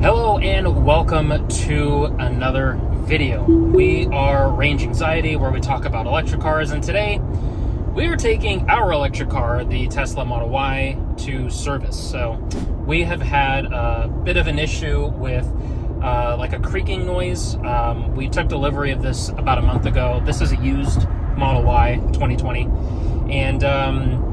Hello and welcome to another video. We are Range Anxiety, where we talk about electric cars, and today we are taking our electric car, the Tesla Model Y, to service. So we have had a bit of an issue with like a creaking noise. We took delivery of this about a month ago. This is a used Model Y 2020, and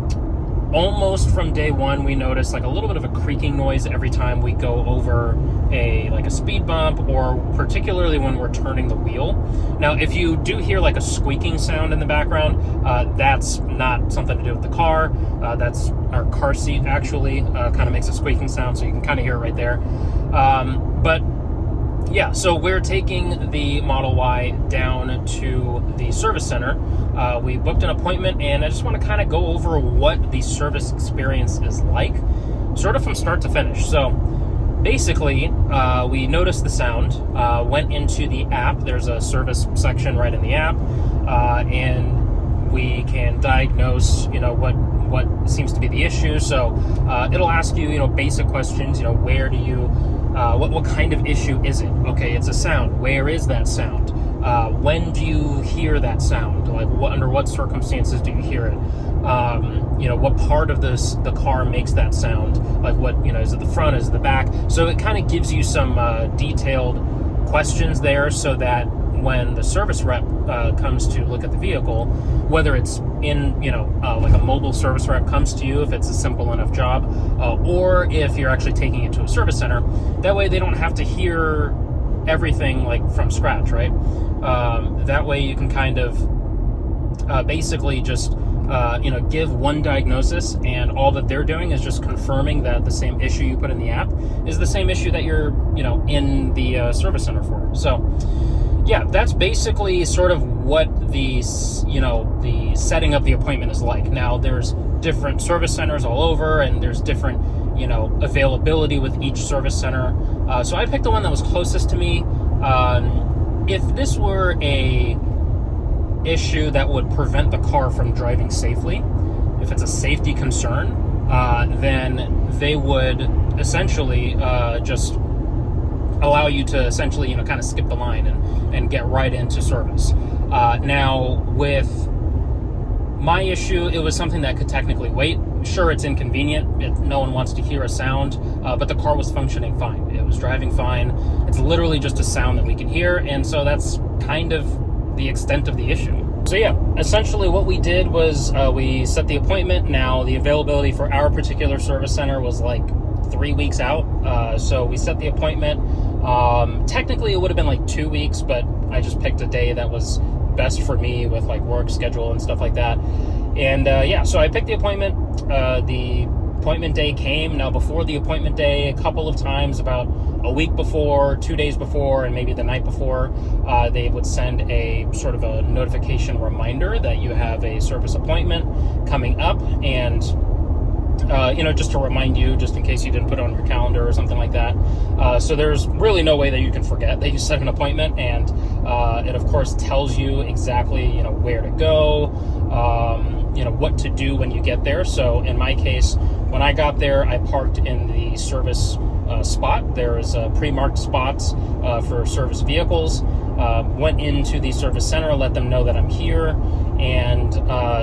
almost from day one, we noticed like a little bit of a creaking noise every time we go over a speed bump, or particularly when we're turning the wheel. Now, if you do hear like a squeaking sound in the background, that's not something to do with the car. That's our car seat actually kind of makes a squeaking sound, so you can kind of hear it right there. But yeah, so we're taking the Model Y down to the service center. We booked an appointment, and I just want to kind of go over what the service experience is like, sort of from start to finish. So basically, we noticed the sound, went into the app. There's a service section right in the app, and we can diagnose, what seems to be the issue. So it'll ask you, basic questions. Where do you, what kind of issue is it? Okay, it's a sound. Where is that sound? When do you hear that sound? Like, under what circumstances do you hear it? What part of the car makes that sound? Like, is it the front? Is it the back? So it kind of gives you some detailed questions there, so that when the service rep comes to look at the vehicle, whether it's in, like a mobile service rep comes to you, if it's a simple enough job, or if you're actually taking it to a service center, that way they don't have to hear everything like from scratch, right? That way you can kind of basically just give one diagnosis, and all that they're doing is just confirming that the same issue you put in the app is the same issue that you're in the service center for. So yeah, that's basically sort of what the setting of the appointment is like. Now, there's different service centers all over, and there's different availability with each service center. So I picked the one that was closest to me. If this were a issue that would prevent the car from driving safely, if it's a safety concern, then they would essentially just allow you to essentially kind of skip the line and get right into service. Now, with my issue, it was something that could technically wait. Sure, it's inconvenient. No one wants to hear a sound, but the car was functioning fine. It was driving fine. It's literally just a sound that we can hear, and so that's kind of the extent of the issue. So yeah, essentially what we did was we set the appointment. Now, the availability for our particular service center was like 3 weeks out. So we set the appointment. Technically, it would have been like 2 weeks, but I just picked a day that was best for me with like work schedule and stuff like that. And yeah, so I picked the appointment. The appointment day came. Now, before the appointment day, a couple of times, about a week before, 2 days before, and maybe the night before, they would send a sort of a notification reminder that you have a service appointment coming up, and just to remind you, just in case you didn't put it on your calendar or something like that. So there's really no way that you can forget that you set an appointment, and it of course tells you exactly, where to go, what to do when you get there. So in my case, when I got there, I parked in the service spot. There is pre-marked spots for service vehicles. Went into the service center, let them know that I'm here, and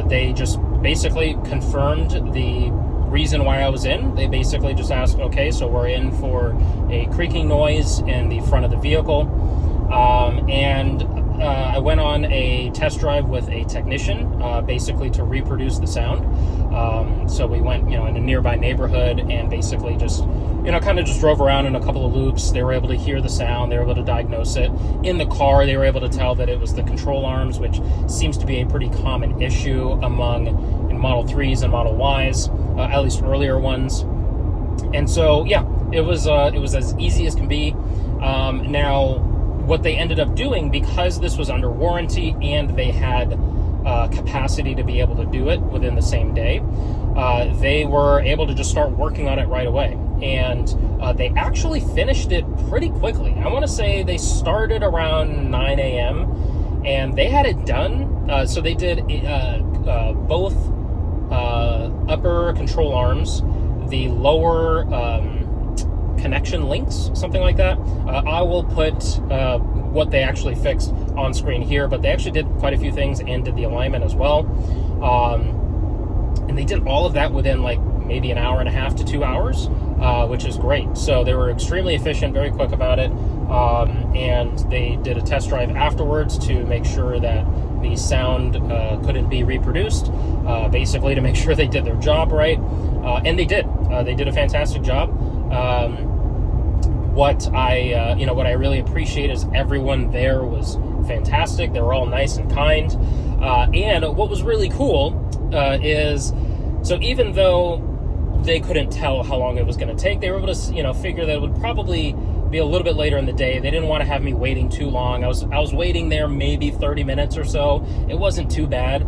they just basically confirmed the reason why I was in. They basically just asked, okay, so we're in for a creaking noise in the front of the vehicle. And I went on a test drive with a technician, basically to reproduce the sound. So we went, in a nearby neighborhood, and basically just, kind of just drove around in a couple of loops. They were able to hear the sound. They were able to diagnose it. In the car, they were able to tell that it was the control arms, which seems to be a pretty common issue among Model 3s and Model Ys, at least earlier ones. And so, yeah, it was as easy as can be. Now, what they ended up doing, because this was under warranty and they had capacity to be able to do it within the same day, they were able to just start working on it right away. And they actually finished it pretty quickly. I want to say they started around 9 a.m. and they had it done. So they did both upper control arms, the lower connection links, something like that. I will put what they actually fixed on screen here, but they actually did quite a few things and did the alignment as well. And they did all of that within like maybe an hour and a half to 2 hours, which is great. So they were extremely efficient, very quick about it. And they did a test drive afterwards to make sure that the sound couldn't be reproduced, basically to make sure they did their job right. And they did. They did a fantastic job. What I really appreciate is everyone there was fantastic. They were all nice and kind. And what was really cool is, so even though they couldn't tell how long it was going to take, they were able to, figure that it would probably be a little bit later in the day. They didn't want to have me waiting too long. I was waiting there maybe 30 minutes or so. It wasn't too bad.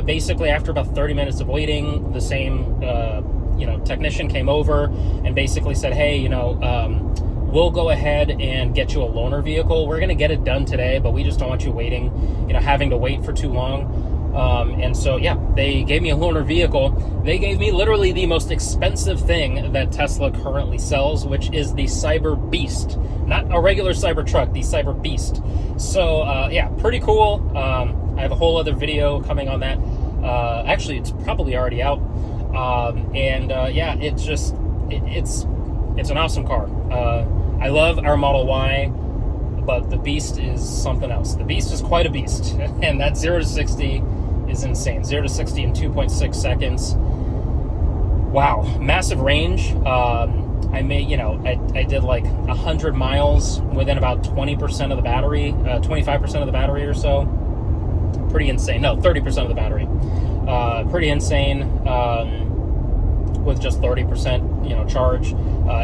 Basically after about 30 minutes of waiting, the same, technician came over and basically said, hey, we'll go ahead and get you a loaner vehicle. We're going to get it done today, but we just don't want you waiting, having to wait for too long. And so, they gave me a loaner vehicle. They gave me literally the most expensive thing that Tesla currently sells, which is the Cyber Beast. Not a regular Cybertruck, the Cyber Beast. So, pretty cool. I have a whole other video coming on that. Actually, it's probably already out. It's an awesome car. I love our Model Y, but the Beast is something else. The Beast is quite a beast, and that 0 to 60 is insane. 0 to 60 in 2.6 seconds. Wow, massive range. I did like 100 miles within about 20% of the battery, 25% of the battery or so. Pretty insane. No, 30% of the battery. Pretty insane. With just 30%, charge.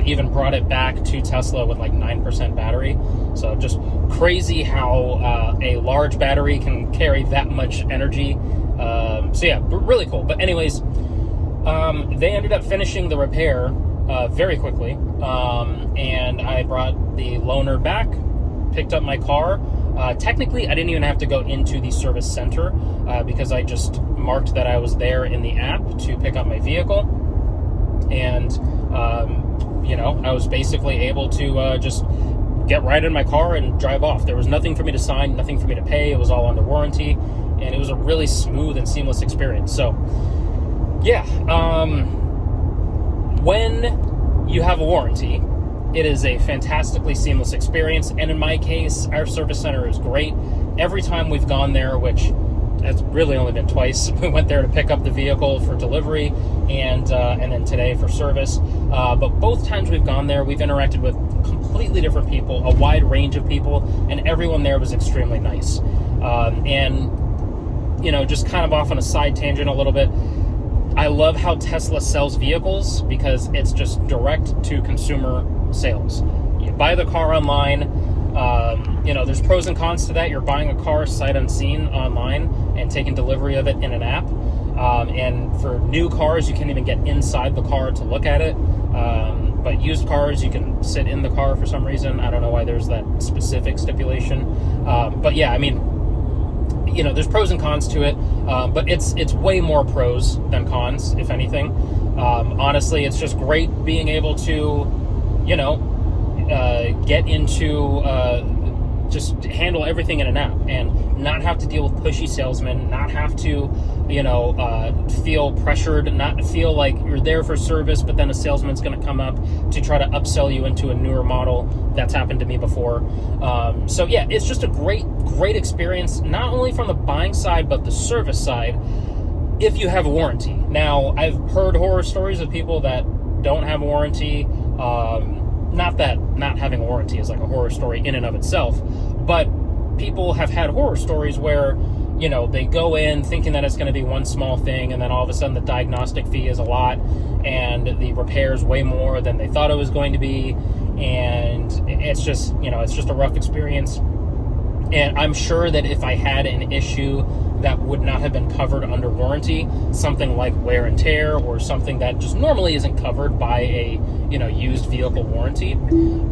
Even brought it back to Tesla with like 9% battery. So just crazy how a large battery can carry that much energy. Really cool. But anyways, they ended up finishing the repair very quickly. And I brought the loaner back, picked up my car. Technically, I didn't even have to go into the service center because I just marked that I was there in the app to pick up my vehicle. And, I was basically able to just get right in my car and drive off. There was nothing for me to sign, nothing for me to pay. It was all under warranty, and it was a really smooth and seamless experience. So, when you have a warranty, it is a fantastically seamless experience. And in my case, our service center is great. Every time we've gone there, which has really only been twice, we went there to pick up the vehicle for delivery and then today for service. But both times we've gone there, we've interacted with completely different people, a wide range of people, and everyone there was extremely nice. Just kind of off on a side tangent a little bit, I love how Tesla sells vehicles because it's just direct to consumer sales. You buy the car online. There's pros and cons to that. You're buying a car sight unseen online and taking delivery of it in an app. And for new cars, you can't even get inside the car to look at it. But used cars, you can sit in the car for some reason. I don't know why there's that specific stipulation. There's pros and cons to it. But it's way more pros than cons, if anything. Honestly, it's just great being able to, get into just handle everything in an app and not have to deal with pushy salesmen, not have to, feel pressured, not feel like you're there for service, but then a salesman's going to come up to try to upsell you into a newer model. That's happened to me before. It's just a great experience, not only from the buying side, but the service side, if you have a warranty. Now, I've heard horror stories of people that don't have a warranty. Not that not having a warranty is like a horror story in and of itself, but people have had horror stories where, they go in thinking that it's going to be one small thing, and then all of a sudden the diagnostic fee is a lot, and the repair's way more than they thought it was going to be, and it's just, it's just a rough experience. And I'm sure that if I had an issue that would not have been covered under warranty, something like wear and tear or something that just normally isn't covered by a, used vehicle warranty,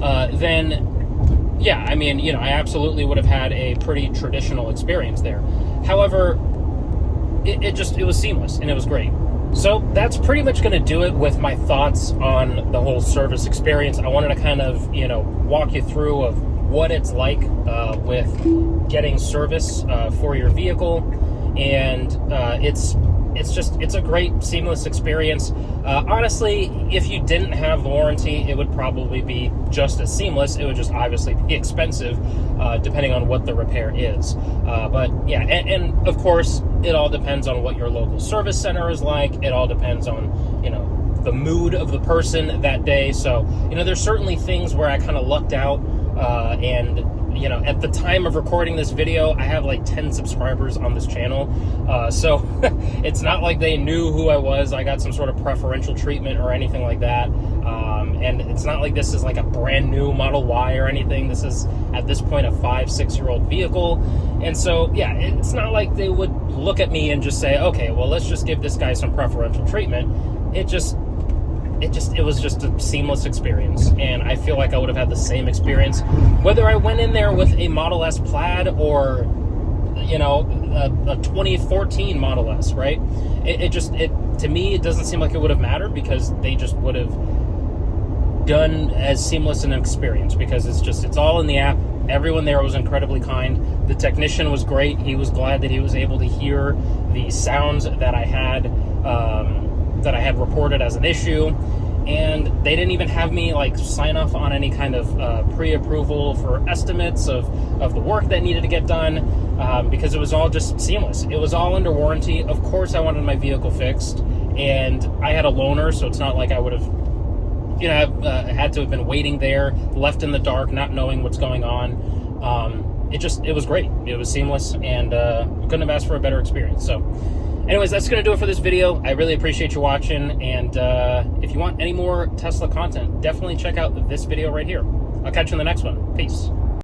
I absolutely would have had a pretty traditional experience there. However, it was seamless and it was great. So that's pretty much going to do it with my thoughts on the whole service experience. I wanted to kind of, walk you through of what it's like with getting service for your vehicle, and it's a great seamless experience. Honestly, if you didn't have the warranty, it would probably be just as seamless. It would just obviously be expensive, depending on what the repair is. But yeah, and of course, it all depends on what your local service center is like. It all depends on, the mood of the person that day. So, there's certainly things where I kind of lucked out, and at the time of recording this video, I have like 10 subscribers on this channel. So it's not like they knew who I was. I got some sort of preferential treatment or anything like that. And it's not like this is like a brand new Model Y or anything. This is, at this point, a 5-6-year-old vehicle. And so, yeah, it's not like they would look at me and just say, okay, well, let's just give this guy some preferential treatment. It was just a seamless experience, and I feel like I would have had the same experience whether I went in there with a Model S Plaid or a 2014 Model S, right? To me, it doesn't seem like it would have mattered, because they just would have done as seamless an experience, because it's all in the app. Everyone there was incredibly kind. The technician was great. He was glad that he was able to hear the sounds that I had reported as an issue, and they didn't even have me like sign off on any kind of pre-approval for estimates of the work that needed to get done, because it was all just seamless. It was all under warranty. Of course, I wanted my vehicle fixed, and I had a loaner, so it's not like I would have had to have been waiting there, left in the dark, not knowing what's going on. It was great. It was seamless, and couldn't have asked for a better experience. So anyways, that's going to do it for this video. I really appreciate you watching, and if you want any more Tesla content, definitely check out this video right here. I'll catch you in the next one. Peace.